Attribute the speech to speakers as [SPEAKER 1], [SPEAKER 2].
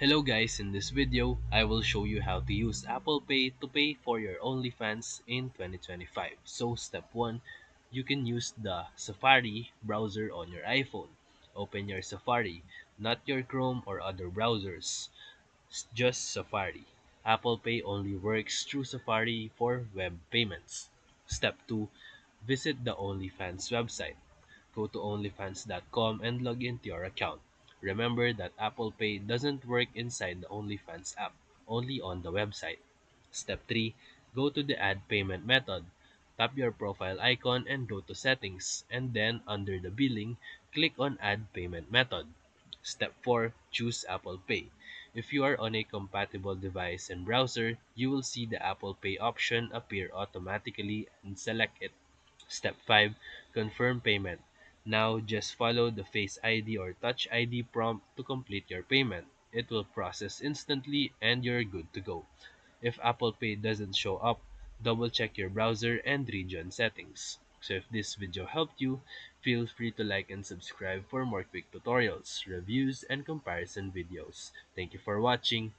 [SPEAKER 1] Hello guys, in this video, I will show you how to use Apple Pay to pay for your OnlyFans in 2025. So step 1, you can use the Safari browser on your iPhone. Open your Safari, not your Chrome or other browsers, just Safari. Apple Pay only works through Safari for web payments. Step 2, visit the OnlyFans website. Go to onlyfans.com and log into your account. Remember that Apple Pay doesn't work inside the OnlyFans app, only on the website. Step 3. Go to the Add Payment Method. Tap your profile icon and go to Settings, and then under the billing, click on Add Payment Method. Step 4. Choose Apple Pay. If you are on a compatible device and browser, you will see the Apple Pay option appear automatically and select it. Step 5. Confirm payment. Now just follow the Face ID or Touch ID prompt to complete your payment. It will process instantly and you're good to go. If Apple Pay doesn't show up, double check your browser and region settings. So if this video helped you, feel free to like and subscribe for more quick tutorials, reviews, and comparison videos. Thank you for watching.